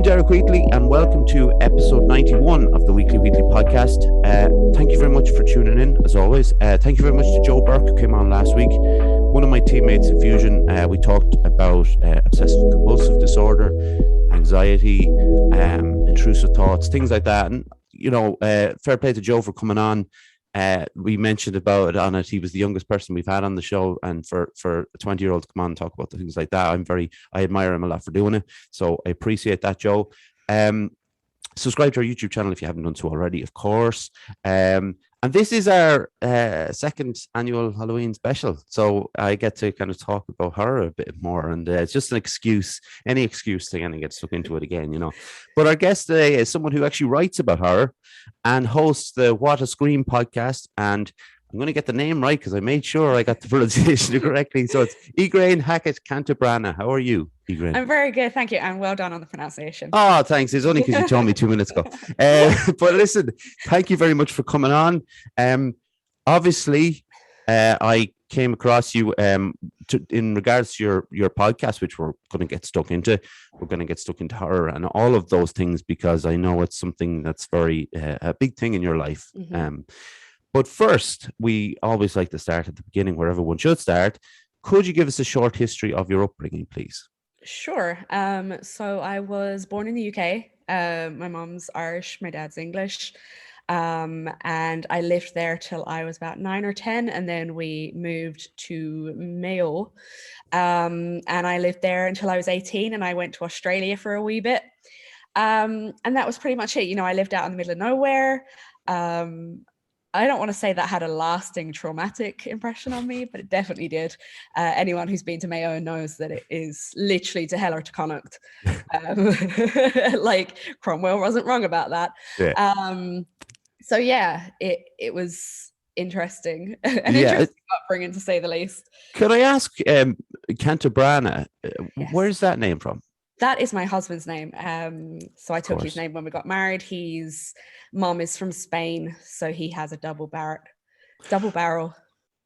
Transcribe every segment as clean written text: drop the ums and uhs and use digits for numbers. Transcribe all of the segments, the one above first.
I'm Dario Wheatley, and welcome to episode 91 of the Wheatley podcast. Thank you very much for tuning in, as always. Thank you very much to Joe Burke, who came on last week. One of my teammates in Fusion. We talked about obsessive compulsive disorder, anxiety, intrusive thoughts, things like that. And, fair play to Joe for coming on. We mentioned about it on it. He was the youngest person we've had on the show, and for a 20-year-old to come on and talk about the things like that, I admire him a lot for doing it. So I appreciate that, Joe. Subscribe to our YouTube channel if you haven't done so already, of course. And this is our second annual Halloween special, so I get to kind of talk about her a bit more, and it's just an excuse, any excuse to kind of get stuck into it again, But our guest today is someone who actually writes about horror and hosts the What a Scream podcast, and I'm going to get the name right because I made sure I got the pronunciation correctly. So it's Ygraine Hackett-Cantabrana. How are you, Ygraine? I'm very good, thank you, and well done on the pronunciation. Oh, thanks. It's only because you told me 2 minutes ago. But listen, thank you very much for coming on. Obviously, I came across you in regards to your podcast, which we're going to get stuck into. We're going to get stuck into horror and all of those things because I know it's something that's very a big thing in your life. Mm-hmm. But first, we always like to start at the beginning where everyone should start. Could you give us a short history of your upbringing, please? Sure. So I was born in the UK. My mom's Irish, my dad's English. And I lived there till I was about 9 or 10. And then we moved to Mayo. And I lived there until I was 18. And I went to Australia for a wee bit. And that was pretty much it. I lived out in the middle of nowhere. I don't want to say that had a lasting traumatic impression on me, but it definitely did. Anyone who's been to Mayo knows that it is literally to hell or to Connacht. Like Cromwell wasn't wrong about that. Yeah. So yeah, it was interesting. Interesting upbringing, to say the least. Could I ask, Cantabrana, yes. Where's that name from? That is my husband's name. So I took his name when we got married. His mom is from Spain, so he has a double barrel.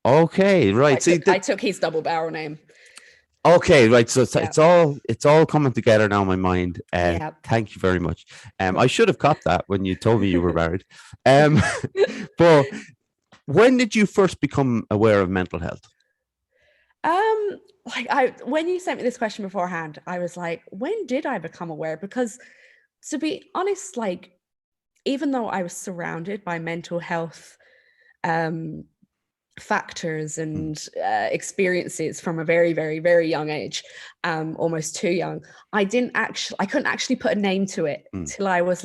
Okay, right. I took his double barrel name. Okay, right. So it's all coming together now in my mind. Thank you very much. I should have caught that when you told me you were married. But when did you first become aware of mental health? When you sent me this question beforehand, I was like, when did I become aware? Because to be honest, even though I was surrounded by mental health factors and experiences from a very, very, very young age, almost too young, I couldn't actually put a name to it till I was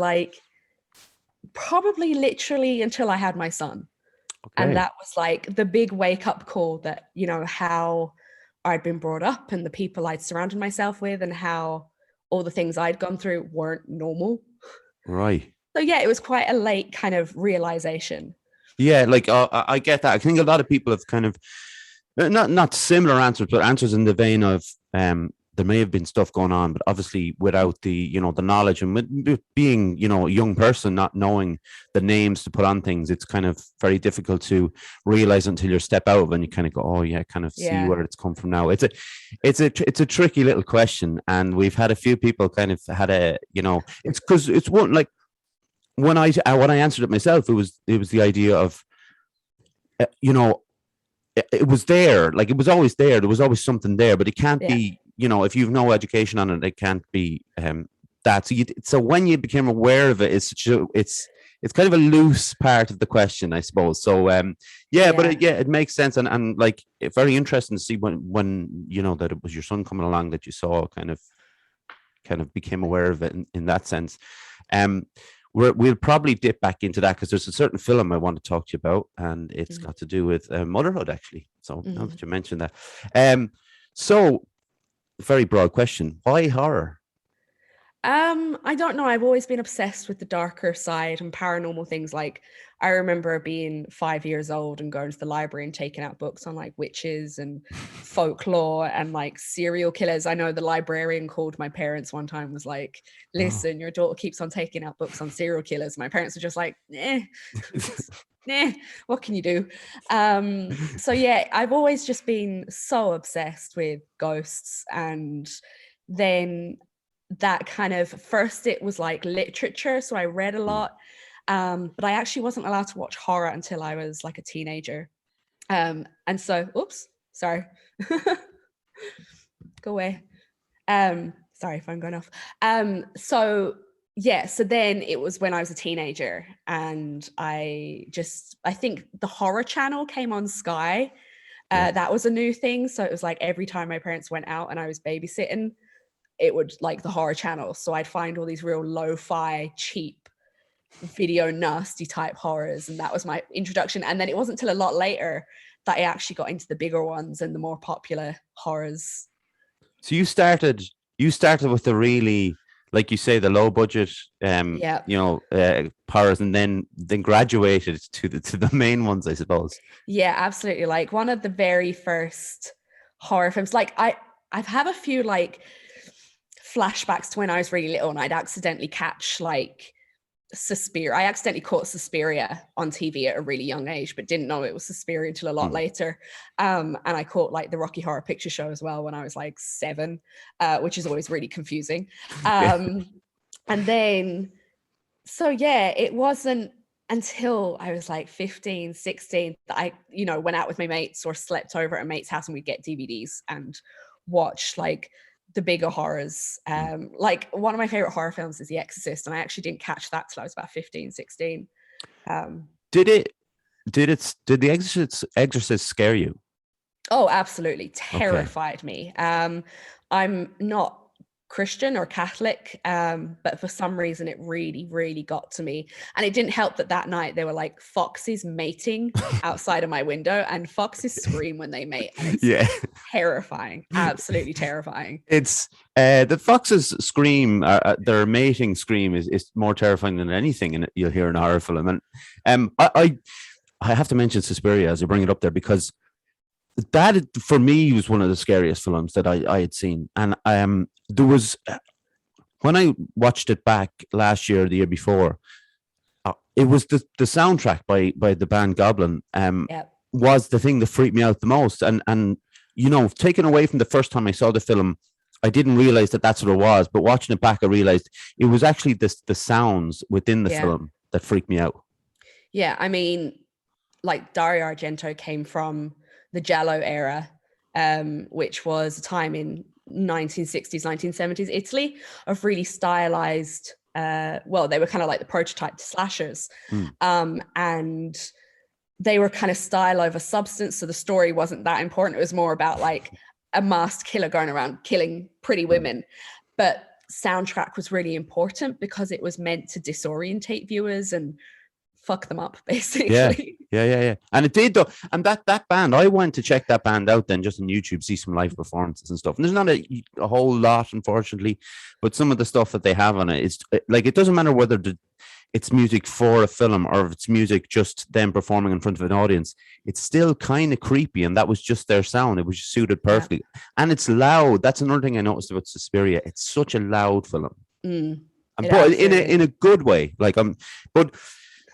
probably literally until I had my son. Okay. And that was the big wake up call that, how I'd been brought up and the people I'd surrounded myself with and how all the things I'd gone through weren't normal. Right. So yeah, it was quite a late kind of realization. Yeah, I get that. I think a lot of people have kind of not similar answers, but answers in the vein of there may have been stuff going on, but obviously without the the knowledge and with being a young person, not knowing the names to put on things, it's kind of very difficult to realize until you step out of it and you kind of go, oh yeah, kind of see where it's come from now. It's a tricky little question, and we've had a few people kind of had it's because it's one when I answered it myself, it was the idea of it was there, it was always there. There was always something there, but it can't be. If you've no education on it, it can't be that. So when you became aware of it, it's kind of a loose part of the question, I suppose. So but it makes sense, and it's very interesting to see when that it was your son coming along that you saw kind of became aware of it in that sense. We'll probably dip back into that because there's a certain film I want to talk to you about, and it's got to do with motherhood, actually. So now that you mentioned that, so very broad question: why horror? I don't know. I've always been obsessed with the darker side and paranormal things. I remember being 5 years old and going to the library and taking out books on witches and folklore and serial killers. I know the librarian called my parents one time, was like, listen, your daughter keeps on taking out books on serial killers. My parents were just like, what can you do? So yeah, I've always just been so obsessed with ghosts. And then that kind of, first it was like literature, so I read a lot, but I actually wasn't allowed to watch horror until I was like a teenager. And so, oops, sorry, go away. Sorry, phone going off. So yeah, so then it was when I was a teenager, and I think the horror channel came on Sky. That was a new thing. So it was like every time my parents went out and I was babysitting, it would like the horror channel. So I'd find all these real lo-fi, cheap, video nasty type horrors. And that was my introduction. And then it wasn't till a lot later that I actually got into the bigger ones and the more popular horrors. So you started with the really, like you say, the low budget, horrors, and then graduated to the main ones, I suppose. Yeah, absolutely. Like one of the very first horror films, like I've had a few like flashbacks to when I was really little, and I'd accidentally catch like Suspiria. I accidentally caught Suspiria on TV at a really young age, but didn't know it was Suspiria until a lot later. And I caught like the Rocky Horror Picture Show as well when I was like 7, which is always really confusing. And then, so yeah, it wasn't until I was like 15, 16 that I, went out with my mates or slept over at a mate's house and we'd get DVDs and watch like the bigger horrors. Like one of my favorite horror films is The Exorcist, and I actually didn't catch that till I was about 15, 16. Did The Exorcist scare you? Oh, absolutely. Terrified me. I'm not Christian or Catholic, but for some reason it really, really got to me. And it didn't help that night there were like foxes mating outside of my window, and foxes scream when they mate. And it's terrifying, absolutely terrifying. It's the foxes scream, their mating scream is more terrifying than anything you'll hear in a horror film. And I have to mention Suspiria as you bring it up there, because that for me was one of the scariest films that I had seen. And there was, when I watched it back last year, the year before, it was the soundtrack by the band Goblin was the thing that freaked me out the most. And taken away from the first time I saw the film, I didn't realize that that's what it was. But watching it back, I realized it was actually the sounds within the film that freaked me out. Yeah, I mean, like Dario Argento came from the Giallo era, which was a time in 1960s, 1970s Italy of really stylized, they were kind of like the prototype to slashers. And they were kind of style over substance. So the story wasn't that important. It was more about like a masked killer going around killing pretty women. But soundtrack was really important because it was meant to disorientate viewers and fuck them up, basically. Yeah. And it did, though. And that band, I went to check that band out then just on YouTube, see some live performances and stuff. And there's not a whole lot, unfortunately, but some of the stuff that they have on it, it's like, it doesn't matter whether it's music for a film or if it's music just them performing in front of an audience. It's still kind of creepy, and that was just their sound. It was just suited perfectly. And it's loud. That's another thing I noticed about Suspiria. It's such a loud film. But in a good way. But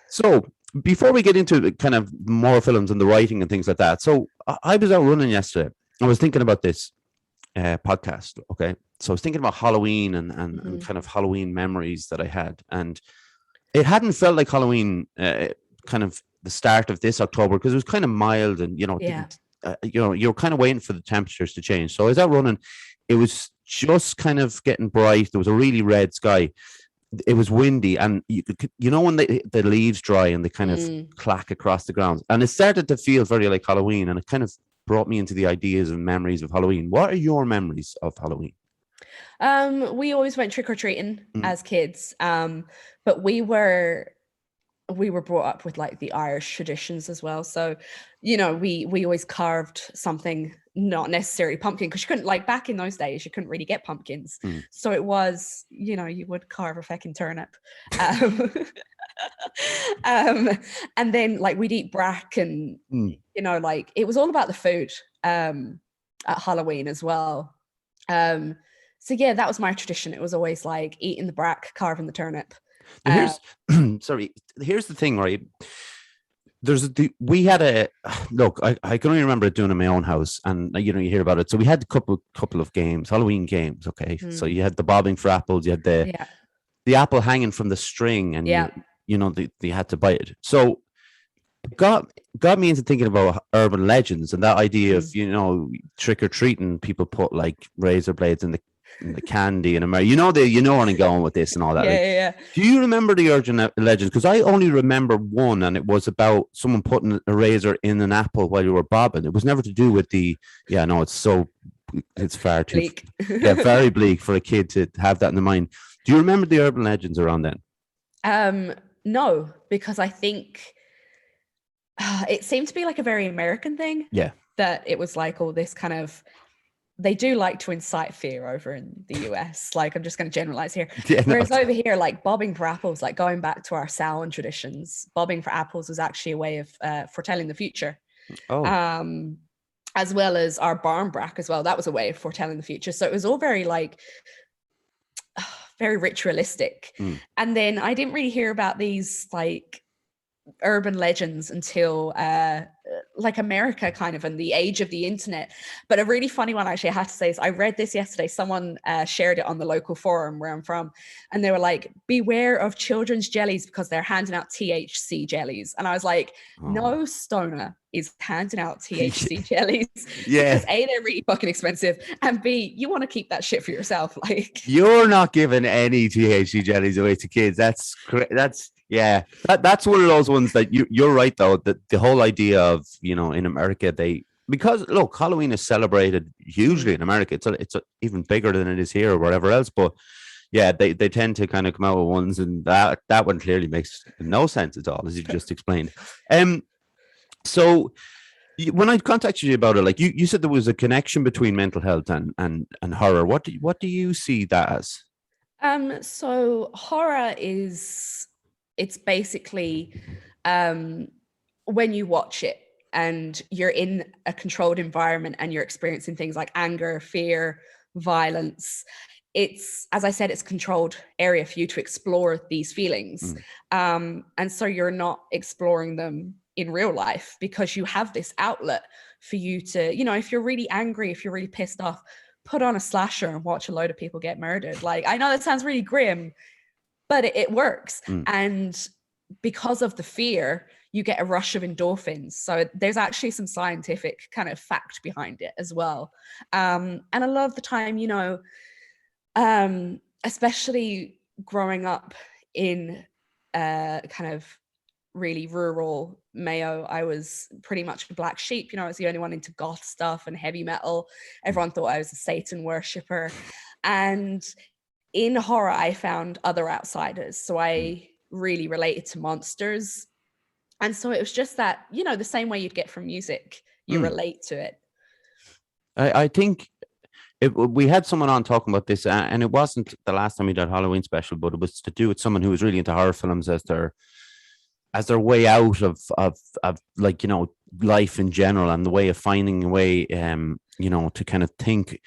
so before we get into kind of more films and the writing and things like that, so I was out running yesterday. I was thinking about this podcast. Okay, so I was thinking about Halloween and kind of Halloween memories that I had, and it hadn't felt like Halloween kind of the start of this October, because it was kind of mild, and you're kind of waiting for the temperatures to change. So I was out running. It was just kind of getting bright. There was a really red sky. It was windy, and when the leaves dry and they kind of clack across the ground, and it started to feel very like Halloween, and it kind of brought me into the ideas and memories of Halloween. What are your memories of Halloween? We always went trick-or-treating as kids, but we were brought up with like the Irish traditions as well. So, we always carved something, not necessarily pumpkin, because you couldn't, like back in those days, you couldn't really get pumpkins. So it was, you would carve a feckin' turnip. And then like we'd eat brack, and, like it was all about the food at Halloween as well. So yeah, that was my tradition. It was always like eating the brack, carving the turnip. Here's the thing, right? we had a look. I can only remember it doing it in my own house, and you hear about it. So we had a couple of games, Halloween games. Okay, so you had the bobbing for apples. You had the apple hanging from the string, and you had to bite it. So got me into thinking about urban legends and that idea of trick or treating. People put like razor blades in the candy in America. You know where I'm going with this and all that. Yeah. Do you remember the urban legends? Because I only remember one, and it was about someone putting a razor in an apple while you were bobbing. It was never to do with the. Yeah, no, it's far too bleak. Very bleak for a kid to have that in the mind. Do you remember the urban legends around then? No, because I think it seemed to be like a very American thing. Yeah. That it was like all this kind of, they do like to incite fear over in the US. Like, I'm just going to generalize here. Whereas over here, like bobbing for apples, like going back to our Samhain traditions, bobbing for apples was actually a way of foretelling the future. Oh. As well as our barn brack as well. That was a way of foretelling the future. So it was all very like, very ritualistic. And then I didn't really hear about these like urban legends until like America kind of, and the age of the internet. But a really funny one actually I have to say is I read this yesterday. Someone shared it on the local forum where I'm from, and they were like, beware of children's jellies because they're handing out THC jellies. And I was like, no stoner is handing out THC jellies. Yeah. Because A, they're really fucking expensive, and B, you want to keep that shit for yourself. Like, you're not giving any THC jellies away to kids. That's yeah, that's one of those ones that you're right though, that the whole idea of in America because look, Halloween is celebrated hugely in America. It's even bigger than it is here or wherever else. But yeah, they tend to kind of come out with ones, and that one clearly makes no sense at all, as you just explained. So when I contacted you about it, like you said there was a connection between mental health and horror. What do you see that as? So horror it's basically when you watch it and you're in a controlled environment and you're experiencing things like anger, fear, violence. It's, as I said, it's a controlled area for you to explore these feelings. And so you're not exploring them in real life because you have this outlet for you to, if you're really angry, if you're really pissed off, put on a slasher and watch a load of people get murdered. Like, I know that sounds really grim, but it works. And because of the fear, you get a rush of endorphins. So there's actually some scientific kind of fact behind it as well. And a lot of the time, especially growing up in kind of really rural Mayo, I was pretty much a black sheep. I was the only one into goth stuff and heavy metal. Everyone thought I was a Satan worshiper. And in horror, I found other outsiders. So I really related to monsters. And so it was just that, the same way you'd get from music, you relate to it. I think we had someone on talking about this, and it wasn't the last time we did Halloween special, but it was to do with someone who was really into horror films as their way out of like, life in general, and the way of finding a way, to kind of think.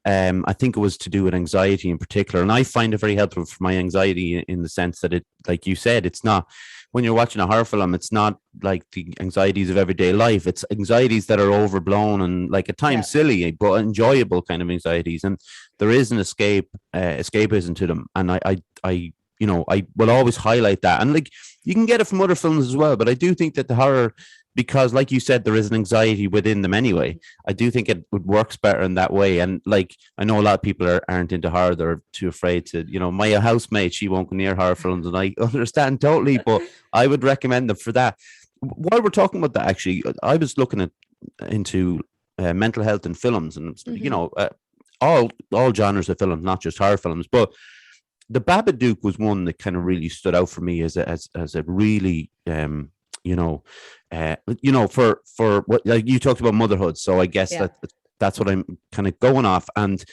I think it was to do with anxiety in particular. And I find it very helpful for my anxiety in the sense that it, like you said, it's not, when you're watching a horror film, it's not like the anxieties of everyday life. It's anxieties that are overblown and like at times silly, but enjoyable kind of anxieties. And there is an escapism to them. And I will always highlight that. And like, you can get it from other films as well, but I do think that the horror, because like you said, there is an anxiety within them anyway. I do think it works better in that way. And like, I know a lot of people aren't into horror. They're too afraid to, my housemate, she won't go near horror films, and I understand totally, but I would recommend them for that. While we're talking about that, actually, I was looking into mental health in films, and all genres of films, not just horror films, but the Babadook was one that kind of really stood out for me as a really, for what, like you talked about motherhood. So I guess that's what I'm kind of going off, and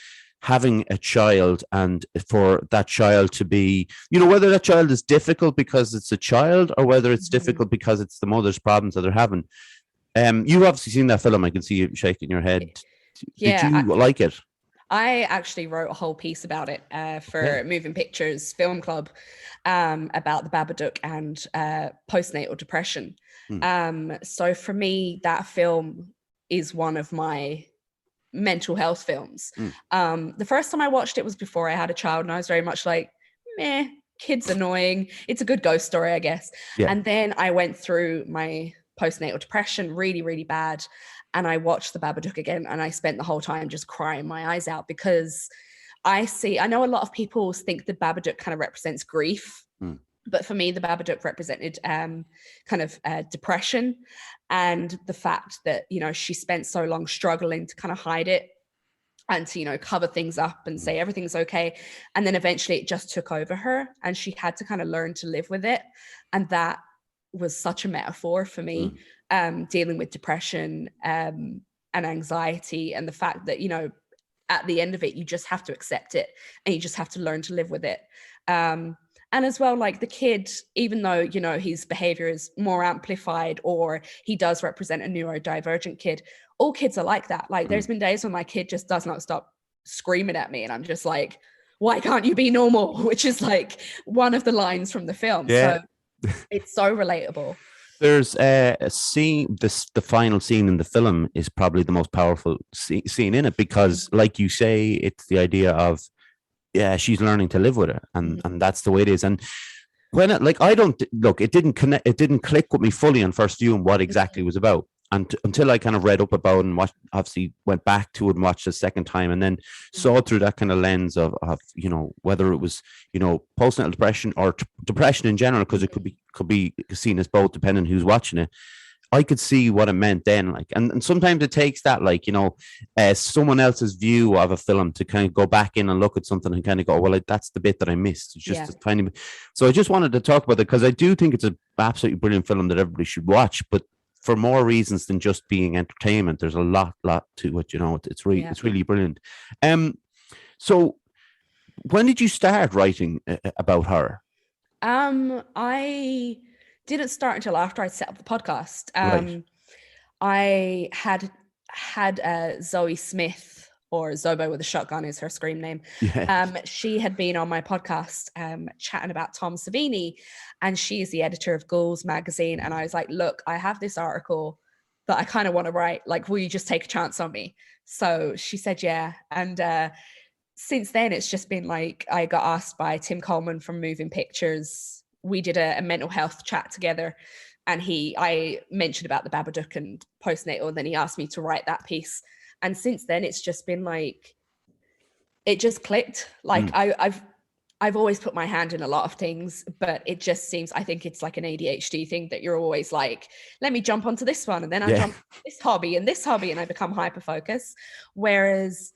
having a child, and for that child to be, whether that child is difficult because it's a child or whether it's difficult because it's the mother's problems that they're having. You've obviously seen that film. I can see you shaking your head. Did you like it? I actually wrote a whole piece about it for Moving Pictures Film Club about the Babadook and postnatal depression. So for me, that film is one of my mental health films. The first time I watched it was before I had a child, and I was very much like, meh, kid's annoying. It's a good ghost story, I guess. Yeah. And then I went through my postnatal depression really, really bad. And I watched the Babadook again, and I spent the whole time just crying my eyes out, because I know a lot of people think the Babadook kind of represents grief. But for me, the Babadook represented kind of depression, and the fact that, you know, she spent so long struggling to kind of hide it and to, you know, cover things up and say everything's okay. And then eventually it just took over her, and she had to kind of learn to live with it. And that was such a metaphor for me, dealing with depression and anxiety, and the fact that, you know, at the end of it, you just have to accept it, and you just have to learn to live with it. And as well, like the kid, even though, you know, his behavior is more amplified, or he does represent a neurodivergent kid, all kids are like that. Like there's been days when my kid just does not stop screaming at me, and I'm just like, why can't you be normal? Which is like one of the lines from the film. Yeah. So it's so relatable. There's a scene, the final scene in the film is probably the most powerful scene in it, because like you say, it's the idea of, yeah, she's learning to live with it, and that's the way it is. And when it, like, I don't look, it didn't click with me fully on first view and what exactly it was about, and until I kind of read up about it and watched, obviously went back to it and watched the second time, and then saw through that kind of lens of you know, whether it was, you know, postnatal depression or depression in general, because it could be seen as both depending on who's watching it. I could see what it meant then, like, and sometimes it takes that, like, you know, someone else's view of a film to kind of go back in and look at something and kind of go, well, like, that's the bit that I missed. It's just a tiny bit. So I just wanted to talk about it, because I do think it's an absolutely brilliant film that everybody should watch, but for more reasons than just being entertainment. There's a lot to it, you know. It's really brilliant. So when did you start writing about her? I didn't start until after I set up the podcast. Right. I had Zoe Smith, or Zobo with a shotgun is her scream name. Yeah. She had been on my podcast chatting about Tom Savini, and she's the editor of Ghouls magazine. And I was like, look, I have this article that I kind of want to write. Like, will you just take a chance on me? So she said, yeah. And since then, it's just been like, I got asked by Tim Coleman from Moving Pictures. We did a mental health chat together, and I mentioned about the Babadook and postnatal, and then he asked me to write that piece. And since then, it's just been like, it just clicked. Like I've always put my hand in a lot of things, but it just seems, I think it's like an ADHD thing that you're always like, let me jump onto this one, and then I jump this hobby, and I become hyper focused. Whereas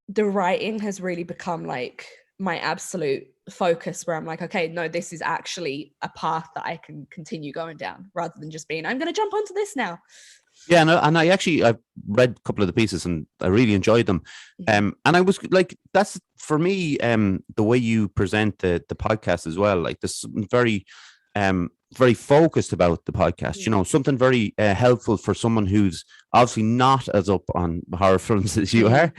the writing has really become like my absolute focus, where I'm like, okay, no, this is actually a path that I can continue going down, rather than just being, I'm going to jump onto this now. Yeah, and I've read a couple of the pieces and I really enjoyed them. And I was like, that's for me, the way you present the podcast as well. Like, this very very focused about the podcast, you know, something very helpful for someone who's obviously not as up on horror films as you are.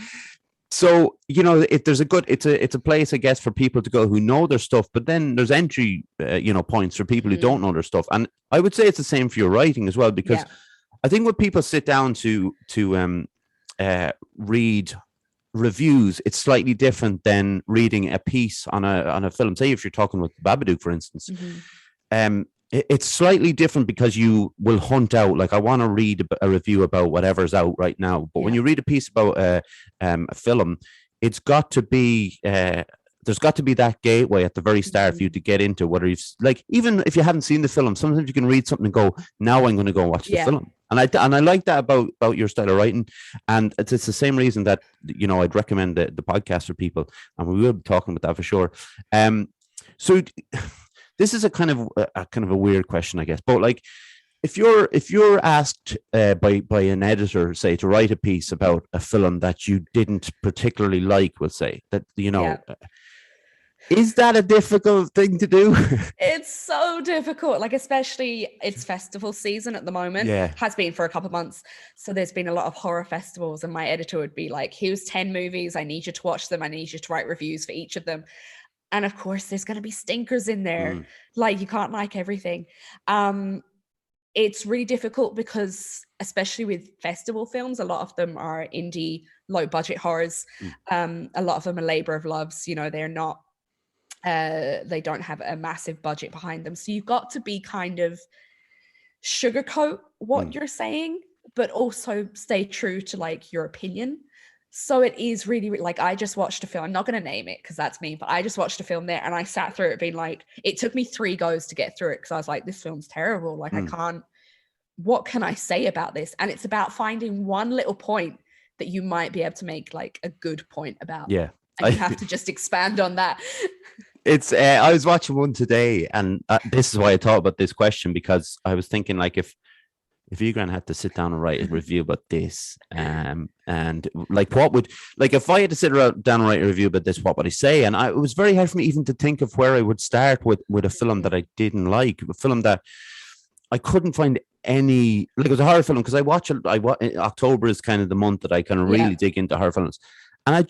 So, you know, if there's it's a place, I guess, for people to go who know their stuff, but then there's entry, you know, points for people who don't know their stuff. And I would say it's the same for your writing as well, because I think when people sit down to read reviews, it's slightly different than reading a piece on a film. Say if you're talking with Babadook, for instance, it's slightly different, because you will hunt out, like, I want to read a review about whatever's out right now. But when you read a piece about a film, it's got to be there's got to be that gateway at the very start for you to get into, whether you've, like, even if you haven't seen the film, sometimes you can read something and go, now I'm going to go watch the film. And I like that about your style of writing. And it's the same reason that, you know, I'd recommend the podcast for people, and we will be talking about that for sure. So this is a kind of a weird question, I guess, but like, if you're asked by an editor, say, to write a piece about a film that you didn't particularly like, we'll say that, you know, Is that a difficult thing to do? It's so difficult, like especially it's festival season at the moment. Yeah. Has been for a couple of months. So there's been a lot of horror festivals, and my editor would be like, here's 10 movies, I need you to watch them, I need you to write reviews for each of them. And of course there's going to be stinkers in there. Like you can't like everything. It's really difficult because especially with festival films, a lot of them are indie, low budget horrors. A lot of them are labor of loves, you know, they're not they don't have a massive budget behind them. So you've got to be kind of sugarcoat what you're saying, but also stay true to like your opinion. So it is really like, I just watched a film. I'm not going to name it because that's me, but I just watched a film there and I sat through it being like, it took me 3 goes to get through it because I was like, this film's terrible. Like I can't, what can I say about this? And it's about finding one little point that you might be able to make like a good point about. Yeah. And you have to just expand on that. It's I was watching one today, and this is why I thought about this question, because I was thinking like if Ygraine had to sit down and write a review about this, and like what would, like if I had to sit down and write a review about this, what would I say? And it was very hard for me even to think of where I would start with a film that I didn't like, a film that I couldn't find any, like it was a horror film, because October is kind of the month that I kind of really dig into horror films. And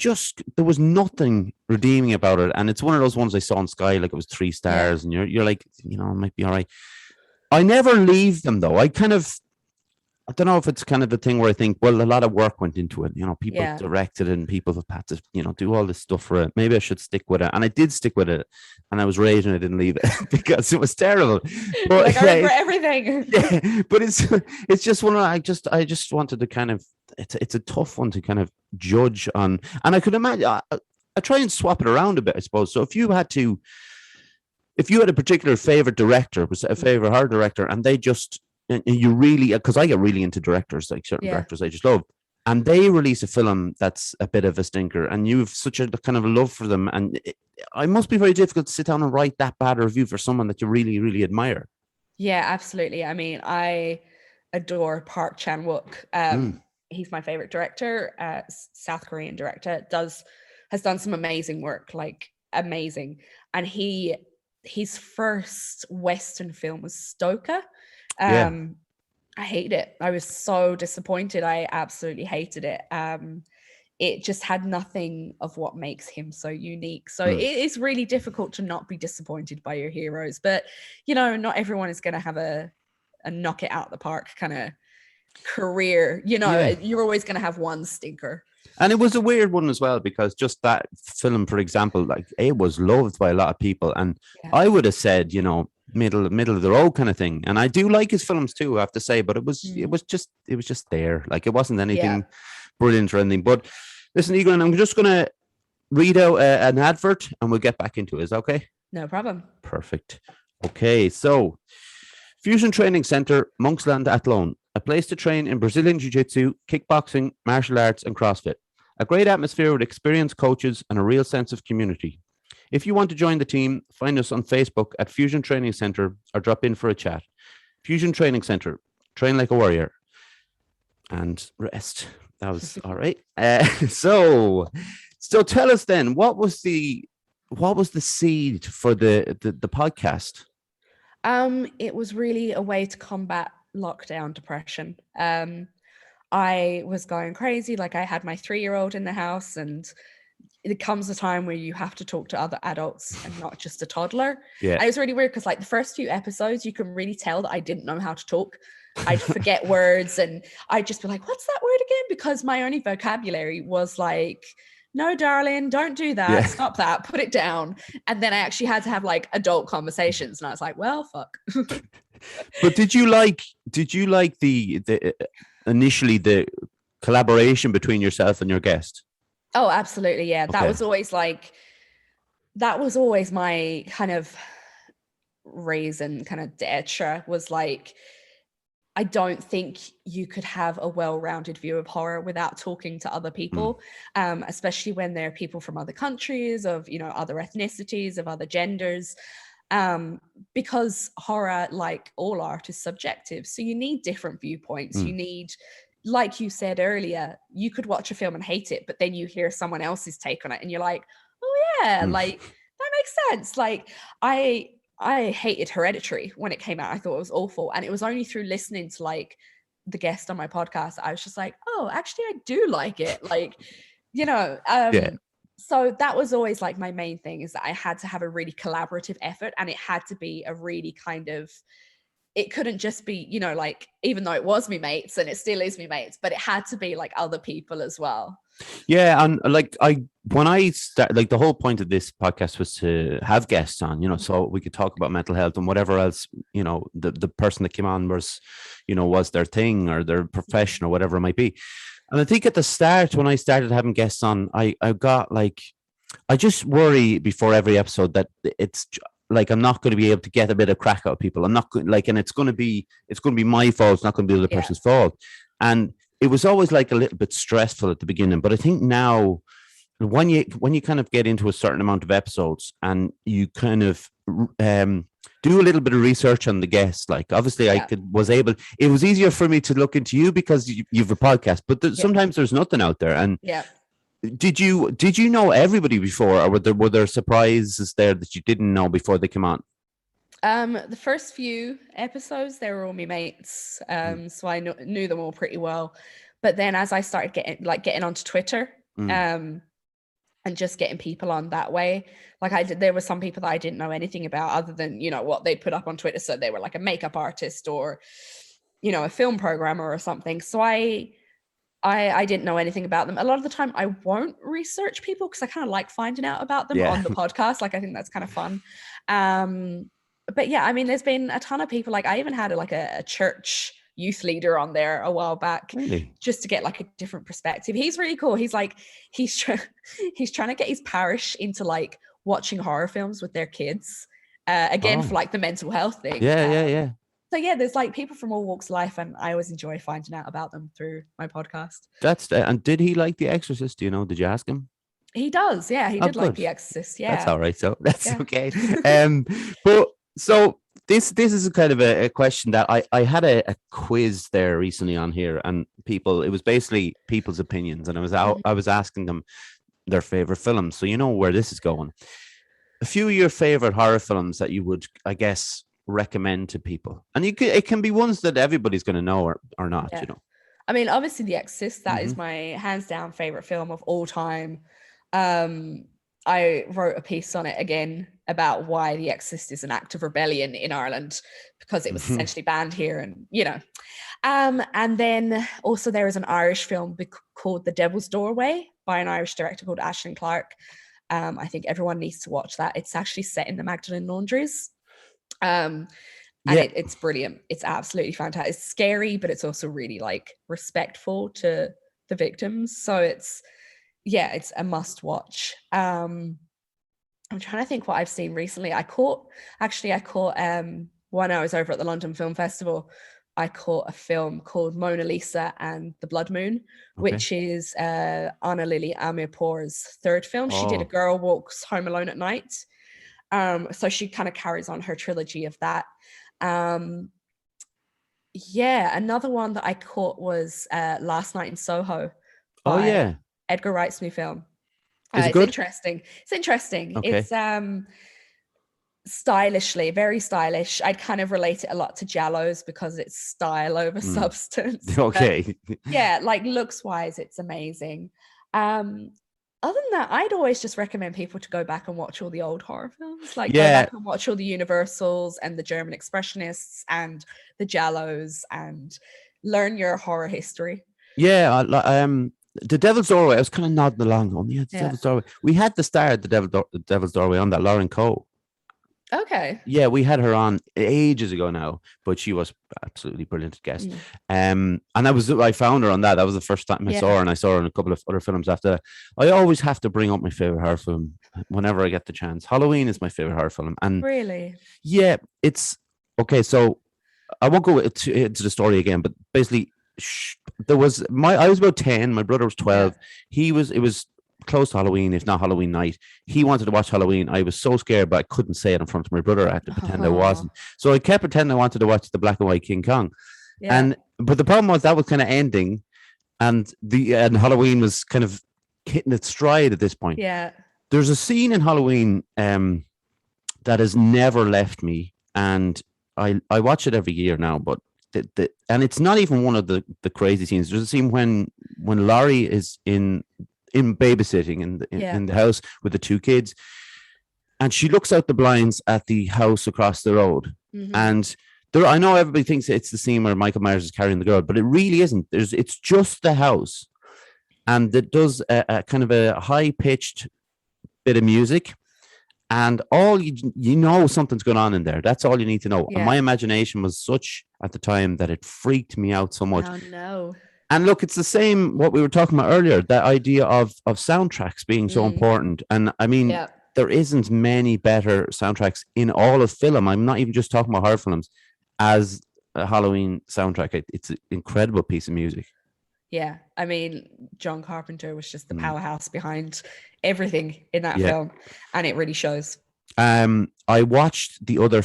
there was nothing redeeming about it. And it's one of those ones I saw on Sky, like it was 3 stars, and you're like, you know, it might be all right. I never leave them though. I don't know if it's kind of the thing where I think, well, a lot of work went into it. You know, people directed it and people have had to, you know, do all this stuff for it. Maybe I should stick with it. And I did stick with it. And I was raging I didn't leave it because it was terrible. But like, I regret everything. Yeah, but it's just one of, I just wanted to kind of, it's a tough one to kind of judge on. And I could imagine, I try and swap it around a bit, I suppose. So if you had a particular favorite director, was a favorite horror director, and they just, and you really, because I get really into directors, like certain directors I just love, and they release a film that's a bit of a stinker, and you've such a kind of love for them, and it must be very difficult to sit down and write that bad a review for someone that you really, really admire. Yeah, absolutely. I mean, I adore Park Chan-wook. He's my favorite director, South Korean director, has done some amazing work, like amazing. And his first Western film was Stoker. I hate it. I was so disappointed. I absolutely hated it. It just had nothing of what makes him so unique. So it is really difficult to not be disappointed by your heroes. But, you know, not everyone is going to have a knock it out the park kind of career. You know, you're always going to have one stinker. And it was a weird one as well, because just that film, for example, like it was loved by a lot of people. And I would have said, you know, middle of the road kind of thing. And I do like his films too, I have to say, but it was just there. Like it wasn't anything brilliant or anything. But listen, Ygraine, I'm just going to read out an advert and we'll get back into it. Is that okay? No problem. Perfect. Okay, so Fusion Training Center, Monksland Athlone, a place to train in Brazilian Jiu-Jitsu, kickboxing, martial arts, and CrossFit. A great atmosphere with experienced coaches and a real sense of community. If you want to join the team, find us on Facebook at Fusion Training Center or drop in for a chat. Fusion Training Center, train like a warrior. And rest. That was all right. So tell us then, what was the seed for the podcast? It was really a way to combat lockdown depression. I was going crazy. Like I had my 3-year-old in the house, and it comes a time where you have to talk to other adults and not just a toddler. Yeah. And it was really weird because like the first few episodes, you can really tell that I didn't know how to talk. I'd forget words and I'd just be like, what's that word again? Because my only vocabulary was like, no, darling, don't do that. Yeah. Stop that. Put it down. And then I actually had to have like adult conversations. And I was like, well, fuck. But did you like the initially the collaboration between yourself and your guest? Oh, absolutely. Yeah. Okay. That was always my kind of reason, kind of d'etre, was like, I don't think you could have a well-rounded view of horror without talking to other people, especially when they're people from other countries, of, you know, other ethnicities, of other genders, because horror, like all art, is subjective. So you need different viewpoints. You need, like you said earlier, you could watch a film and hate it, but then you hear someone else's take on it and you're like, oh yeah, like that makes sense. Like I hated Hereditary when it came out. I thought it was awful. And it was only through listening to like the guest on my podcast, I was just like, oh, actually I do like it. Like, Yeah. So that was always like my main thing, is that I had to have a really collaborative effort, and it had to be a really kind of, it couldn't just be, like, even though it was me mates and it still is me mates, but it had to be like other people as well. Yeah, and like when I start, like the whole point of this podcast was to have guests on, so we could talk about mental health and whatever else, the person that came on was, was their thing or their profession or whatever it might be. And I think at the start, when I started having guests on, I got like, I just worry before every episode that it's like I'm not going to be able to get a bit of crack out of people. I'm not like, and it's going to be my fault. It's not going to be the other person's fault. And it was always like a little bit stressful at the beginning, but I think now when you kind of get into a certain amount of episodes and you kind of do a little bit of research on the guests, like obviously it was easier for me to look into you because you've a podcast, but sometimes there's nothing out there. And did you know everybody before, or were there surprises there that you didn't know before they came on? The first few episodes, they were all my mates, so I knew them all pretty well. But then as I started getting onto Twitter, and just getting people on that way, like there were some people that I didn't know anything about other than what they'd put up on Twitter. So they were like a makeup artist or a film programmer or something. So I didn't know anything about them. A lot of the time I won't research people because I kind of like finding out about them on the podcast. Like I think that's kind of fun. But yeah, I mean, there's been a ton of people. Like I even had a church youth leader on there a while back, just to get like a different perspective. He's really cool. He's like, he's trying to get his parish into like watching horror films with their kids, for like the mental health thing. Yeah. So yeah, there's like people from all walks of life, and I always enjoy finding out about them through my podcast. And did he like The Exorcist? Do you know? Did you ask him? He does. Yeah, he did like The Exorcist. Yeah, that's all right. So that's okay. But so this is a kind of a question that I had a quiz there recently on here, and it was basically people's opinions, and I was asking them their favorite films. So you know where this is going. A few of your favorite horror films that you would, I guess, recommend to people, and it can be ones that everybody's going to know or not. I mean, obviously The Exorcist, that is my hands down favorite film of all time. I wrote a piece on it again about why The Exorcist is an act of rebellion in Ireland, because it was essentially banned here, and and then also there is an Irish film called The Devil's Doorway by an Irish director called Ashton Clark. I think everyone needs to watch that. It's actually set in the Magdalene laundries. It's brilliant. It's absolutely fantastic. It's scary, but it's also really like respectful to the victims. So it's a must watch. I'm trying to think what I've seen recently. I caught when I was over at the London Film Festival, I caught a film called Mona Lisa and the Blood Moon, which is Anna Lily Amirpour's third film. She did A Girl Walks Home Alone at Night. So she kind of carries on her trilogy of that. Another one that I caught was Last Night in Soho. Edgar Wright's new film. It's good? Interesting. It's interesting. Okay. It's stylishly, very stylish. I'd kind of relate it a lot to Giallos because it's style over substance. Okay. Like looks wise, it's amazing. Other than that, I'd always just recommend people to go back and watch all the old horror films. Like go back and watch all the Universals and the German Expressionists and the Giallos and learn your horror history. The Devil's Doorway, I was kind of nodding along. The Devil's Doorway. We had the star of the Devil's Doorway on that, Lauren Coe. Okay. Yeah, we had her on ages ago now, but she was absolutely brilliant guest. And I found her on that. That was the first time I saw her, and I saw her in a couple of other films after that. I always have to bring up my favorite horror film whenever I get the chance. Halloween is my favorite horror film. And really? Yeah, it's okay. So I won't go into the story again, but basically I was about 10, my brother was 12. It was close to Halloween, if not Halloween night. He wanted to watch Halloween. I was so scared, but I couldn't say it in front of my brother. I had to pretend I wasn't. So I kept pretending I wanted to watch the black and white King Kong. But the problem was that was kind of ending, and Halloween was kind of hitting its stride at this point. There's a scene in Halloween that has never left me, and I watch it every year now. But and it's not even one of the crazy scenes. There's a scene when Laurie is in babysitting in the house with the two kids, and she looks out the blinds at the house across the road, and I know everybody thinks it's the scene where Michael Myers is carrying the girl, but it really isn't. It's just the house, and it does a kind of a high pitched bit of music. And all you know something's going on in there. That's all you need to know. Yeah. And my imagination was such at the time that it freaked me out so much. Oh, no. And look, it's the same what we were talking about earlier, that idea of soundtracks being so important. And I mean, there isn't many better soundtracks in all of film. I'm not even just talking about horror films as a Halloween soundtrack. It's an incredible piece of music. Yeah, I mean, John Carpenter was just the powerhouse behind everything in that film, and it really shows. I watched the other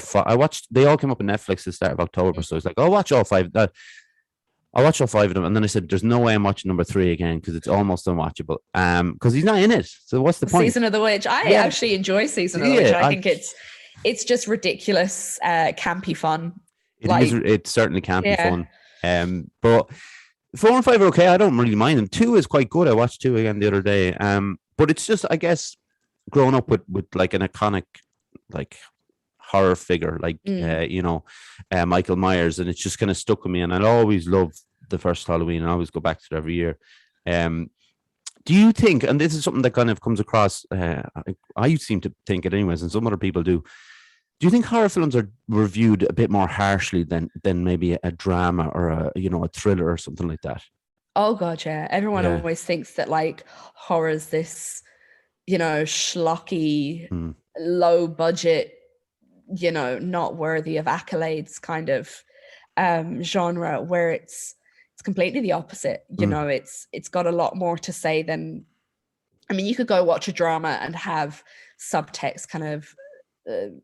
they all came up on Netflix at the start of October, so it's like, I'll watch all five. I watched all five of them, and then I said, there's no way I'm watching number 3 again, because it's almost unwatchable. Because he's not in it. So what's the point? Season of the Witch. I actually enjoy Season of the Witch. I think it's just ridiculous, campy fun. It certainly can't be fun. But 4 and 5 are okay. I don't really mind them. 2 is quite good. I watched 2 again the other day. But it's just, I guess, growing up with like an iconic like horror figure, like Michael Myers, and it's just kind of stuck with me. And I'll always love the first Halloween, and I always go back to it every year. Do you think, and this is something that kind of comes across, I seem to think it anyways, and some other people do. Do you think horror films are reviewed a bit more harshly than maybe a drama or a thriller or something like that? Oh God, yeah. Everyone always thinks that like horror's this, schlocky, low budget, not worthy of accolades kind of genre, where it's completely the opposite. It's got a lot more to say than, I mean, you could go watch a drama and have subtext kind of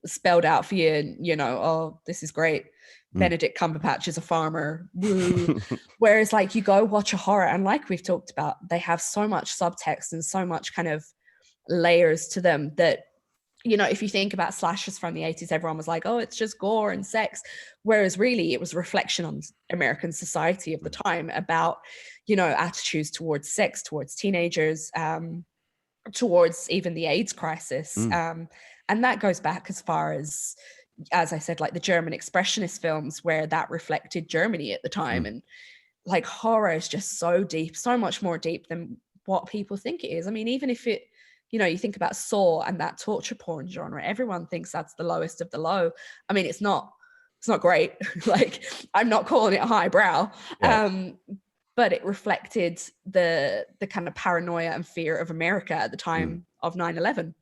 spelled out for you, and oh, this is great, Benedict Cumberbatch is a farmer, woo. Whereas like you go watch a horror, and like we've talked about, they have so much subtext and so much kind of layers to them that, if you think about slashers from the 80s, everyone was like, oh, it's just gore and sex, whereas really it was a reflection on American society of the time about attitudes towards sex, towards teenagers, towards even the AIDS crisis. And that goes back as far as I said, like the German expressionist films, where that reflected Germany at the time. And like horror is just so deep, so much more deep than what people think it is. I mean, even if it, you think about Saw and that torture porn genre, everyone thinks that's the lowest of the low. I mean, it's not great. Like, I'm not calling it highbrow. But it reflected the kind of paranoia and fear of America at the time of 9/11.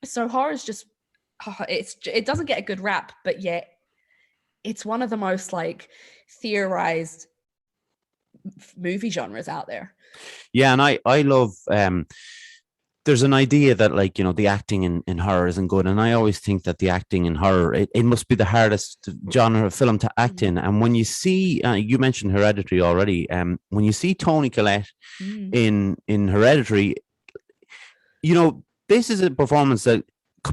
So horror is just, it doesn't get a good rap, but yet it's one of the most like theorized movie genres out there. Yeah, and I love, there's an idea that like, the acting in horror isn't good. And I always think that the acting in horror, it must be the hardest genre of film to act in. And when you see, you mentioned Hereditary already, when you see Toni Collette in Hereditary, this is a performance that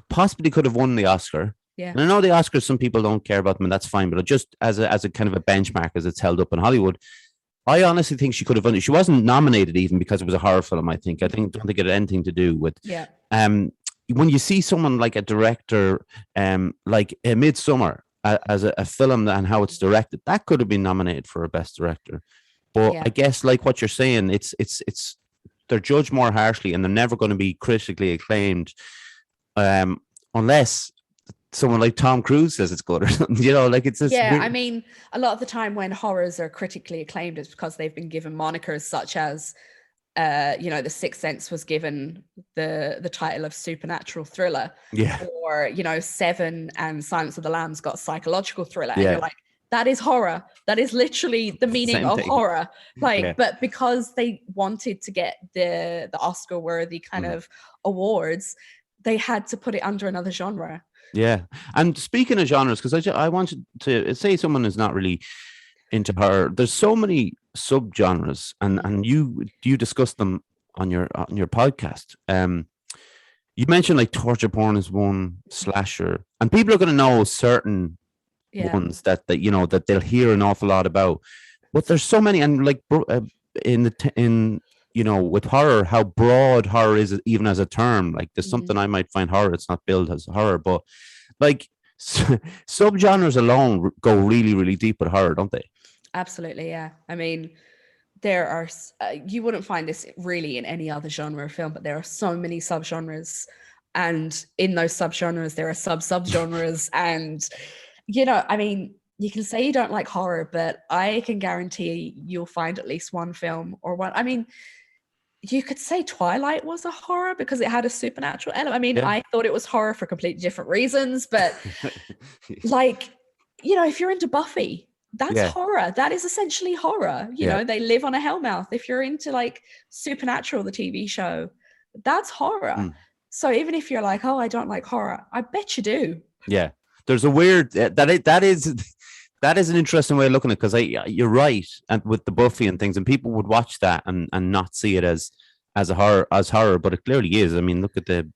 possibly could have won the Oscar. Yeah. And I know the Oscars, some people don't care about them, and that's fine. But just as a kind of a benchmark, as it's held up in Hollywood, I honestly think she could have won it. She wasn't nominated even because it was a horror film. I don't think it had anything to do with. Yeah. When you see someone like a director, like a Midsommar, as a film and how it's directed, that could have been nominated for a Best Director. But I guess like what you're saying, it's they're judged more harshly, and they're never going to be critically acclaimed, unless someone like Tom Cruise says it's good or something. Like it's just I mean, a lot of the time when horrors are critically acclaimed, it's because they've been given monikers such as, The Sixth Sense was given the title of supernatural thriller, or Seven and Silence of the Lambs got psychological thriller, and you're like, that is horror. That is literally the meaning of horror. Like, but because they wanted to get the Oscar-worthy kind of awards, they had to put it under another genre. Yeah. And speaking of genres, because I wanted to say someone is not really into horror. There's so many subgenres, and you discuss them on your podcast. You mentioned like torture porn is one, slasher, and people are going to know certain Yeah. ones that you know that they'll hear an awful lot about. But there's so many, and like in you know, with horror, how broad horror is even as a term. Like there's something I might find horror, it's not billed as horror, but like subgenres alone go really, really deep with horror, don't they? Absolutely, yeah. I mean, there are you wouldn't find this really in any other genre of film, but there are so many subgenres, and in those subgenres there are subgenres, and you know, I mean, you can say you don't like horror, but I can guarantee you'll find at least one film or one. I mean, you could say Twilight was a horror because it had a supernatural element. I mean, Yeah. I thought it was horror for completely different reasons, but like, you know, if you're into Buffy, that's Yeah. horror. That is essentially horror. You Yeah. know, they live on a hellmouth. If you're into like Supernatural, the TV show, that's horror. So even if you're like, oh, I don't like horror, I bet you do. Yeah. There's a weird that is an interesting way of looking at it, because you're right, and with the Buffy and things, and people would watch that and not see it as a horror, but it clearly is. I mean, look at the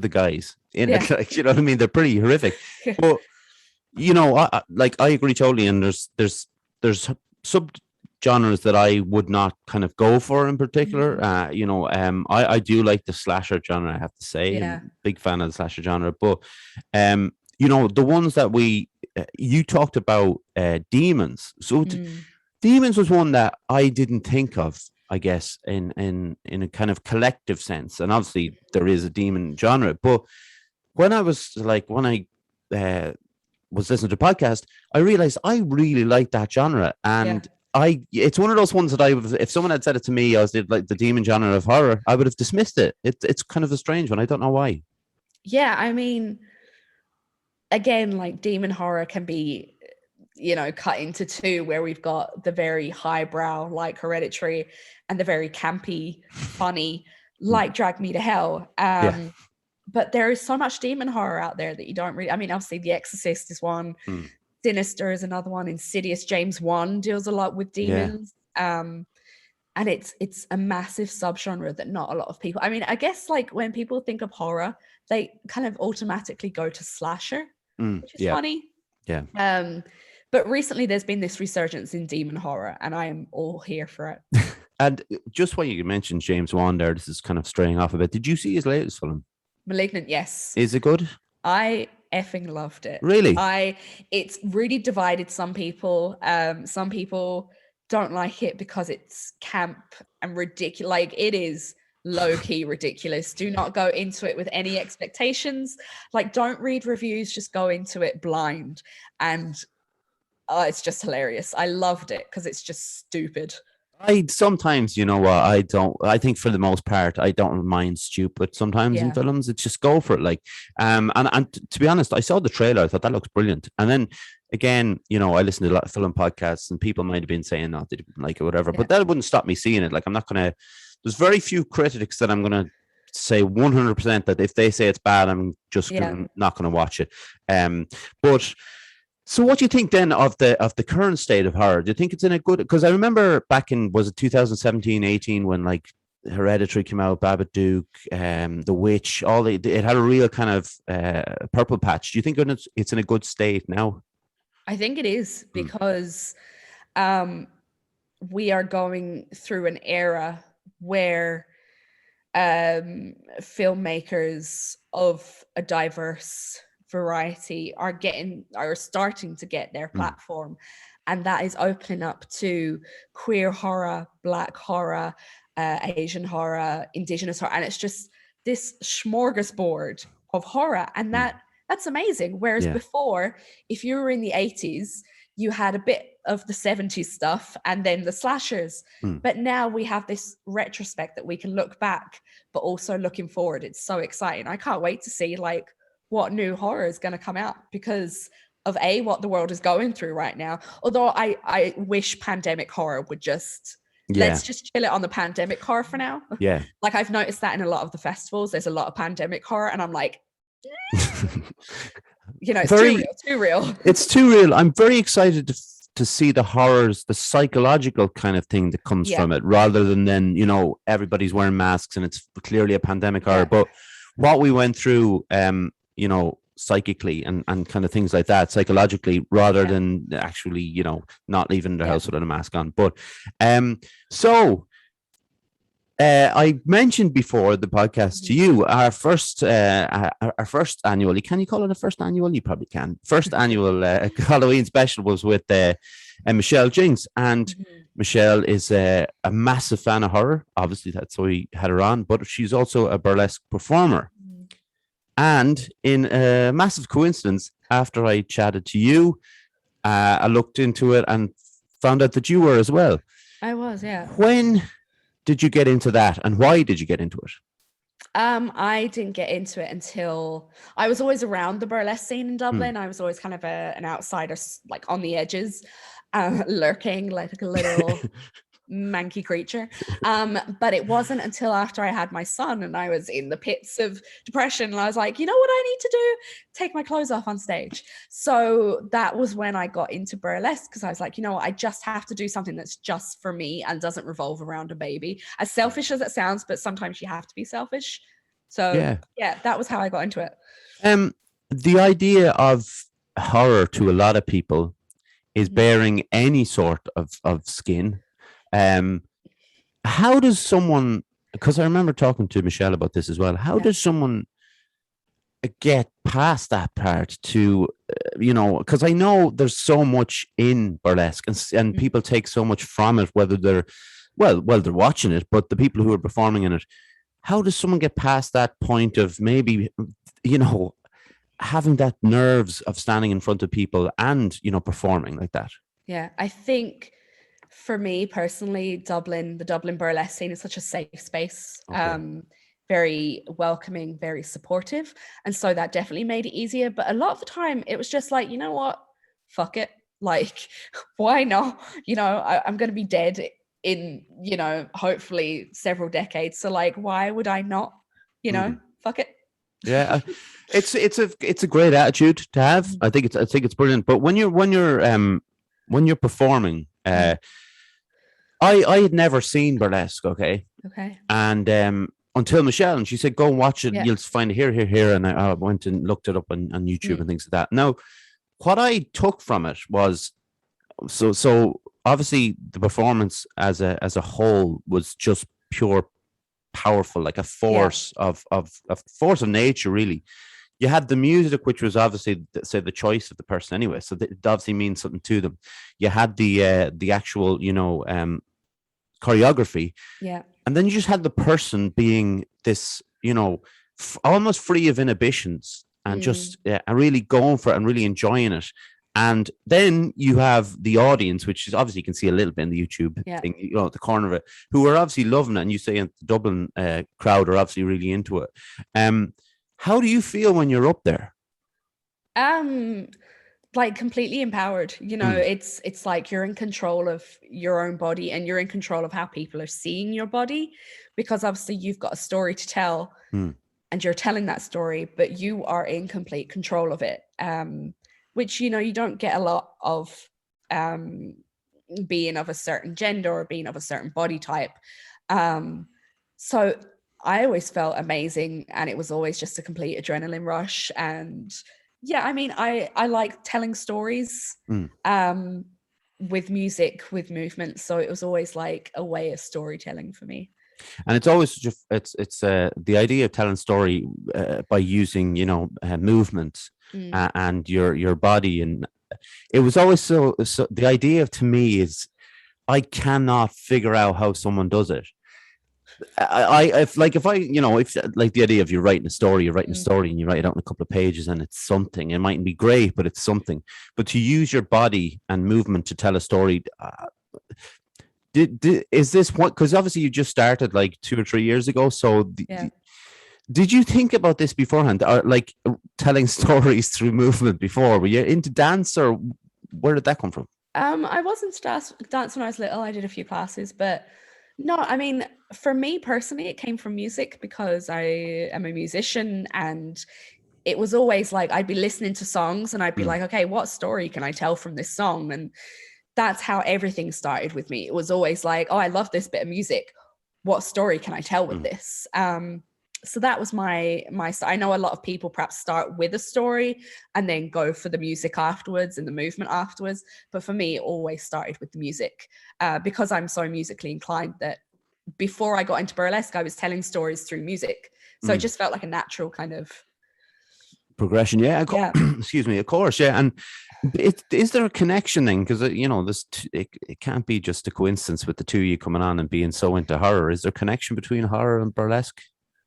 guys in it, like, you know what I mean? They're pretty horrific. But you know, I agree totally. And there's sub genres that I would not kind of go for in particular. You know, I do like the slasher genre, I have to say. I'm a big fan of the slasher genre, but you know, the ones that you talked about, Demons. So Demons was one that I didn't think of, I guess, in a kind of collective sense. And obviously there is a demon genre, but when I was was listening to the podcast, I realized I really like that genre. And it's one of those ones that if someone had said it to me, I was like the demon genre of horror, I would have dismissed it. It's kind of a strange one. I don't know why. Yeah, I mean, again, like demon horror can be, you know, cut into two, where we've got the very highbrow like Hereditary and the very campy, funny like Drag Me to Hell. But there is so much demon horror out there that you don't really, I mean, obviously The Exorcist is one, Sinister is another one, Insidious, James Wan deals a lot with demons. And it's a massive subgenre that not a lot of people, I mean, I guess like when people think of horror, they kind of automatically go to slasher, which is funny. But recently there's been this resurgence in demon horror, and I am all here for it. And just when you mentioned James Wan there, this is kind of straying off a bit. Did you see his latest film? Malignant, yes. Is it good? I effing loved it. Really? It's really divided some people. Some people don't like it because it's camp and ridiculous. Like, it is low-key ridiculous. Do not go into it with any expectations. Like, don't read reviews, just go into it blind. And it's just hilarious. I loved it because it's just stupid. I sometimes, you know what, I think for the most part, I don't mind stupid sometimes in films. It's just go for it. Like, and to be honest, I saw the trailer. I thought that looks brilliant. And then again, you know, I listen to a lot of film podcasts, and people might have been saying, no, they didn't like it, whatever, but that wouldn't stop me seeing it. Like, I'm not going to, there's very few critics that I'm going to say 100% that if they say it's bad, I'm just not going to watch it. But so what do you think then of the current state of horror? Do you think it's in a good, because I remember back in, was it 2017, 18, when like Hereditary came out, Babadook, The Witch, it had a real kind of purple patch. Do you think it's in a good state now? I think it is, because we are going through an era where filmmakers of a diverse variety are starting to get their platform, and that is opening up to queer horror, Black horror, Asian horror, Indigenous horror, and it's just this smorgasbord of horror, and that's amazing. Whereas before, if you were in the 80s, you had a bit of the 70s stuff and then the slashers. But now we have this retrospect that we can look back, but also looking forward. It's so exciting. I can't wait to see like what new horror is going to come out because of what the world is going through right now. Although I wish pandemic horror would just, let's just chill it on the pandemic horror for now. Yeah. Like, I've noticed that in a lot of the festivals, there's a lot of pandemic horror, and I'm like, you know, it's too real. It's too real. I'm very excited to see the horrors, the psychological kind of thing that comes from it, rather than then, you know, everybody's wearing masks and it's clearly a pandemic horror. But what we went through, psychically and kind of things like that, psychologically, rather than actually, not leaving the house with a mask on. But so I mentioned before the podcast to you our first annual. Can you call it a first annual? You probably can. First annual Halloween special was with Michelle Jinks, and Michelle is a massive fan of horror. Obviously, that's why we had her on. But she's also a burlesque performer. And in a massive coincidence, after I chatted to you, I looked into it and found out that you were as well. I was, yeah. When did you get into that, and why did you get into it? I didn't get into it until I was always around the burlesque scene in Dublin. I was always kind of an outsider, like on the edges, lurking like a little manky creature. But it wasn't until after I had my son and I was in the pits of depression, and I was like, you know what I need to do? Take my clothes off on stage. So that was when I got into burlesque, because I was like, you know what, I just have to do something that's just for me and doesn't revolve around a baby. As selfish as it sounds, but sometimes you have to be selfish. So yeah, that was how I got into it. The idea of horror to a lot of people is bearing any sort of skin. How does someone, because I remember talking to Michelle about this as well, how does someone get past that part to, because I know there's so much in burlesque and people take so much from it, whether they're, they're watching it, but the people who are performing in it, how does someone get past that point of maybe, having that nerves of standing in front of people and, performing like that? Yeah, I think for me personally, the Dublin burlesque scene is such a safe space, very welcoming, very supportive. And so that definitely made it easier. But a lot of the time it was just like, you know what, fuck it. Like, why not? I'm going to be dead in, hopefully several decades. So like, why would I not, fuck it. Yeah. It's a great attitude to have. I think it's brilliant. But when you're performing, I had never seen burlesque, okay? And until Michelle, and she said, go and watch it, you'll find it here, and I went and looked it up on YouTube and things like that. Now, what I took from it was, so obviously the performance as a whole was just pure powerful, like a force of force of nature, really. You had the music, which was obviously, say, the choice of the person anyway, so it obviously means something to them. You had the actual, choreography, and then you just had the person being this, almost free of inhibitions and just really going for it and really enjoying it. And then you have the audience, which is obviously, you can see a little bit in the YouTube thing, at the corner of it, who are obviously loving it, and you say the Dublin crowd are obviously really into it. How do you feel when you're up there? Like completely empowered. It's like you're in control of your own body, and you're in control of how people are seeing your body, because obviously you've got a story to tell and you're telling that story, but you are in complete control of it. Which, you don't get a lot of being of a certain gender or being of a certain body type. So I always felt amazing, and it was always just a complete adrenaline rush. And yeah, I mean, I like telling stories with music, with movement. So it was always like a way of storytelling for me. And it's always just, it's the idea of telling story by using, movement and your body. And it was always so the idea to me is, I cannot figure out how someone does it. If the idea of you're writing a story and you write it out in a couple of pages and it's something, it mightn't be great, but it's something. But to use your body and movement to tell a story, is this what, because obviously you just started like 2 or 3 years ago, so did you think about this beforehand, or like telling stories through movement before? Were you into dance, or where did that come from? I wasn't dance when I was little. I did a few classes, but no, I mean, for me personally, it came from music, because I am a musician, and it was always like, I'd be listening to songs and I'd be like, okay, what story can I tell from this song? And that's how everything started with me. It was always like, oh, I love this bit of music. What story can I tell with this? So that was my I know a lot of people perhaps start with a story and then go for the music afterwards and the movement afterwards. But for me, it always started with the music, because I'm so musically inclined that before I got into burlesque, I was telling stories through music. So it just felt like a natural kind of progression. Yeah. yeah. Excuse me. Of course. Yeah. And is there a connection then? Because, it can't be just a coincidence with the two of you coming on and being so into horror. Is there a connection between horror and burlesque?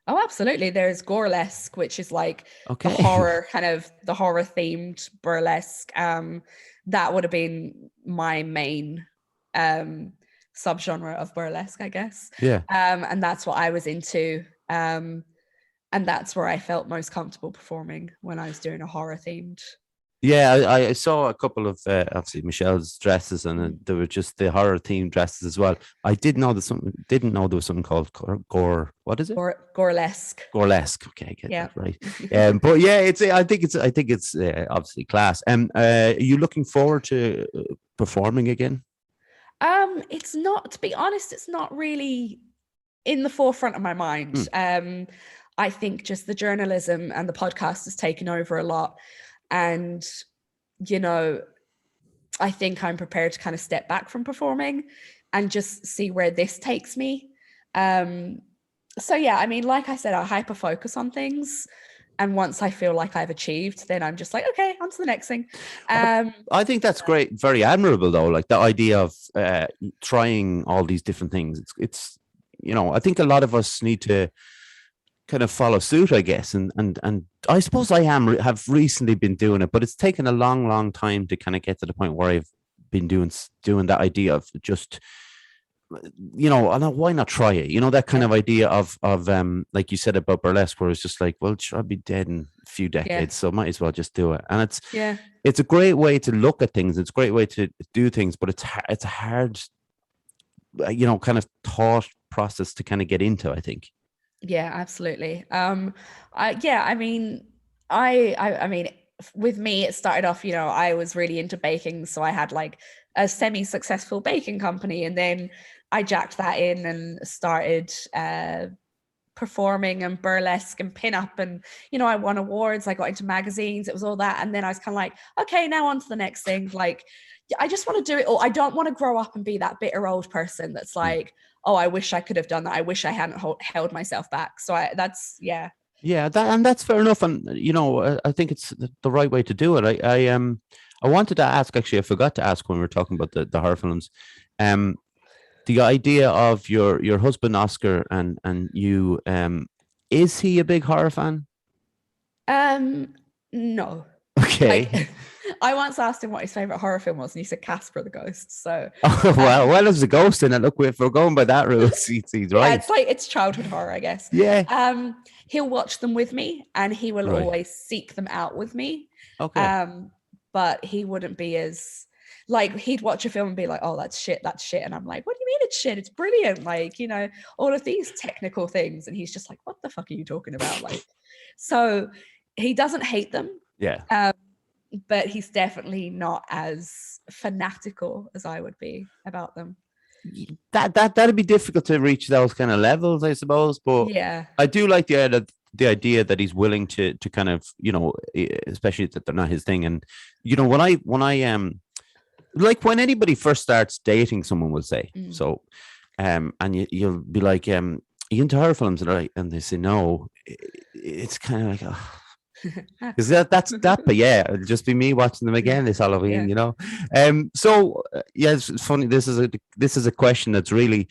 Oh, absolutely. There's burlesque, which is like Okay. the horror themed burlesque. That would have been my main subgenre of burlesque, I guess. Yeah. And that's what I was into. And that's where I felt most comfortable performing when I was doing a horror themed. Yeah, I saw a couple of obviously Michelle's dresses, and there were just the horror themed dresses as well. I didn't know there was something called gore. What is it? Burlesque. Burlesque. Okay, I get Yeah. that right. But yeah, I think it's obviously class. Are you looking forward to performing again? It's not, to be honest, it's not really in the forefront of my mind. I think just the journalism and the podcast has taken over a lot. And, I think I'm prepared to kind of step back from performing and just see where this takes me. So yeah, I mean, like I said, I hyper focus on things. And once I feel like I've achieved, then I'm just like, okay, on to the next thing. I think that's great. Very admirable, though. Like the idea of trying all these different things. It's I think a lot of us need to kind of follow suit, I guess. And I suppose have recently been doing it, but it's taken a long time to kind of get to the point where I've been doing that idea of just, why not try it? That kind of idea of like you said about burlesque, where it's just like, well, I'll be dead in a few decades, so might as well just do it. And it's a great way to look at things. It's a great way to do things, but it's a hard, kind of thought process to kind of get into, I think. Yeah, absolutely. I mean, with me, it started off, I was really into baking. So I had like a semi-successful baking company, and then I jacked that in and started performing and burlesque and pin-up, and I won awards, I got into magazines, it was all that. And then I was kind of like, okay, now on to the next thing. Like, I just want to do it all. I don't want to grow up and be that bitter old person that's like, oh, I wish I could have done that. I wish I hadn't held myself back. So that's fair enough. And I think it's the right way to do it. I wanted to ask, actually, I forgot to ask when we were talking about the horror films. The idea of your husband Oscar and you, is he a big horror fan? No. Okay. Like, I once asked him what his favorite horror film was, and he said Casper the Ghost. So, well, there's a ghost in it. Look, if we're going by that rule, he's right. Yeah, it's childhood horror, I guess. Yeah. He'll watch them with me, and he will always seek them out with me. Okay. But he wouldn't be as like, he'd watch a film and be like, "Oh, that's shit," and I'm like, "What do you mean it's shit? It's brilliant!" Like, all of these technical things, and he's just like, "What the fuck are you talking about?" Like, so he doesn't hate them. Yeah. But he's definitely not as fanatical as I would be about them. That'd be difficult to reach those kind of levels, I suppose. But yeah, I do like the idea that he's willing to kind of, especially that they're not his thing. And when I like when anybody first starts dating someone, will say so, and you'll be like, you into horror films? And they say no. It's kind of like, oh. Because that's that, but yeah, it'll just be me watching them again this Halloween, So yeah, it's funny. This is a question that's really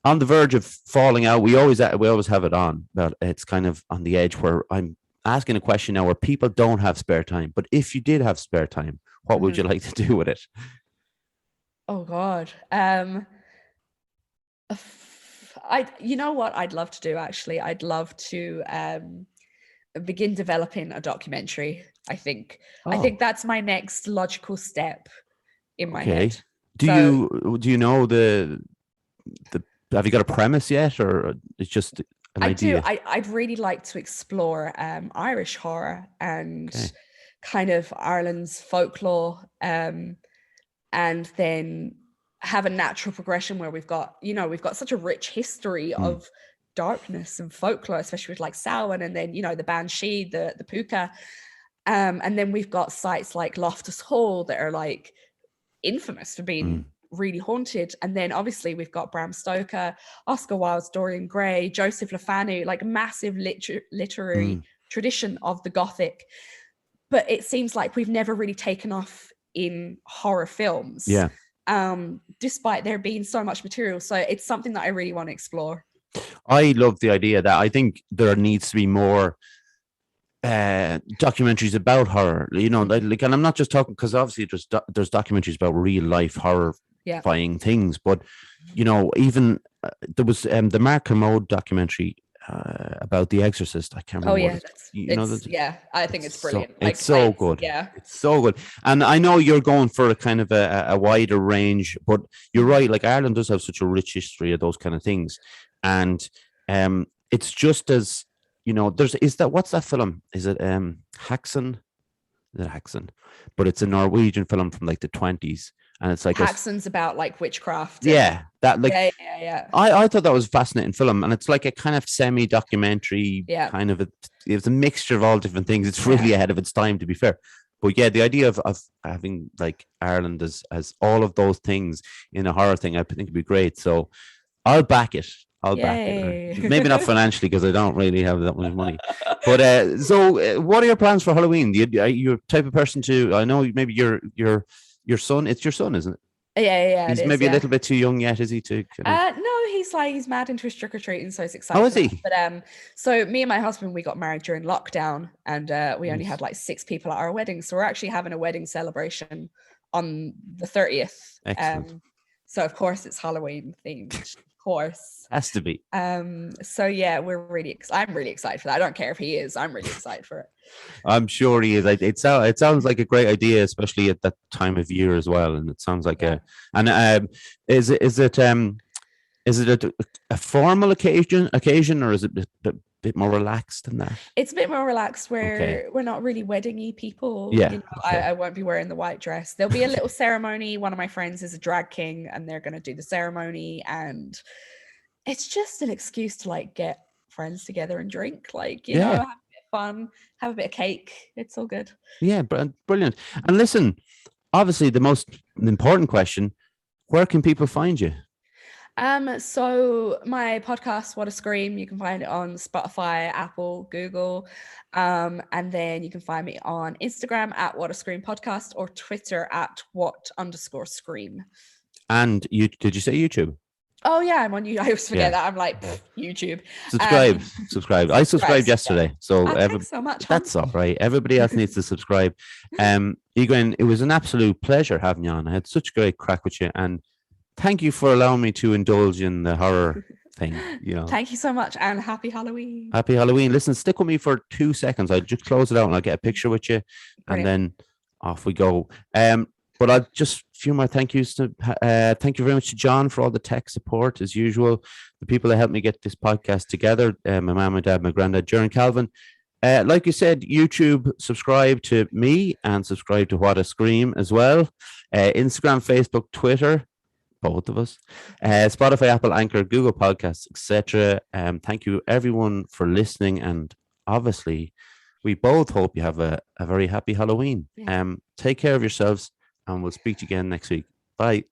on the verge of falling out. We always have it on, but it's kind of on the edge where I'm asking a question now where people don't have spare time. But if you did have spare time, what would you like to do with it? Oh God, you know what I'd love to do, actually? I'd love to begin developing a documentary. I think that's my next logical step in my head. Do you know the have you got a premise yet, or it's just an idea? I'd really like to explore Irish horror and kind of Ireland's folklore, and then have a natural progression where we've got such a rich history of darkness and folklore, especially with like Samhain, and then, you know, the Banshee, the puka. And then we've got sites like Loftus Hall that are like infamous for being really haunted. And then obviously we've got Bram Stoker, Oscar Wilde's Dorian Gray, Joseph Le Fanu, like massive literary tradition of the Gothic. But it seems like we've never really taken off in horror films, despite there being so much material. So it's something that I really want to explore. I love the idea that I think there needs to be more documentaries about horror, you know, like, and I'm not just talking, because obviously there's documentaries about real life horrifying things, but you know, even there was the Mark Kermode documentary about The Exorcist. I can't remember. I think it's brilliant. It's so good. Yeah, it's so good. And I know you're going for a kind of a wider range, but you're right. Like, Ireland does have such a rich history of those kind of things, and it's just as, you know, what's that film? Is it Haxon? Is it Haxon? But it's a Norwegian film from like the 20s. And it's like Haxon's about like witchcraft. Yeah. That like Yeah. I thought that was a fascinating film. And it's like a kind of semi-documentary kind of it's a mixture of all different things. It's really ahead of its time, to be fair. But yeah, the idea of having like Ireland as all of those things in a horror thing, I think would be great. So I'll back it. Back it. Maybe not financially, because I don't really have that much money. But so what are your plans for Halloween? You're type of person to, I know maybe your son, it's your son, isn't it? Yeah. He's maybe a little bit too young yet, is he? No, he's mad into his trick-or-treating, so he's excited. Oh, is he? But so me and my husband, we got married during lockdown, and we only had like 6 people at our wedding. So we're actually having a wedding celebration on the 30th. Excellent. So of course it's Halloween themed. Course has to be. So yeah, I'm really excited for that. I don't care if he is. I'm really excited for it. I'm sure he is. It sounds like a great idea, especially at that time of year as well. And it sounds like is it a formal occasion, or is it a bit more relaxed than that? It's a bit more relaxed, where we're not really wedding-y people. Yeah, you know, I won't be wearing the white dress. There'll be a little ceremony. One of my friends is a drag king, and they're going to do the ceremony, and it's just an excuse to like get friends together and drink, like, you know, have a bit of fun, have a bit of cake. It's all good. Yeah, brilliant. And listen, obviously the most important question, where can people find you? So my podcast, What a Scream, you can find it on Spotify, Apple, Google. And then you can find me on Instagram at What a Scream Podcast, or Twitter at What_Scream. And did you say YouTube? Oh yeah, I'm on YouTube. I always forget that. I'm like, YouTube. Subscribe. I subscribed yesterday. So thanks so much. That's all right. Everybody else needs to subscribe. Ygraine, it was an absolute pleasure having you on. I had such a great crack with you, and thank you for allowing me to indulge in the horror thing. You know. Thank you so much, and happy Halloween. Happy Halloween. Listen, stick with me for 2 seconds. I'll just close it out and I'll get a picture with you. Brilliant. And then off we go. But I'll just a few more thank yous to thank you very much to John for all the tech support as usual. The people that helped me get this podcast together, my mom, my dad, my granddad, Jaron Calvin. Like you said, YouTube, subscribe to me and subscribe to What a Scream as well. Instagram, Facebook, Twitter, both of us. Spotify, Apple, Anchor, Google Podcasts, etc. Thank you everyone for listening, and obviously we both hope you have a very happy Halloween. Take care of yourselves, and we'll speak to you again next week. Bye.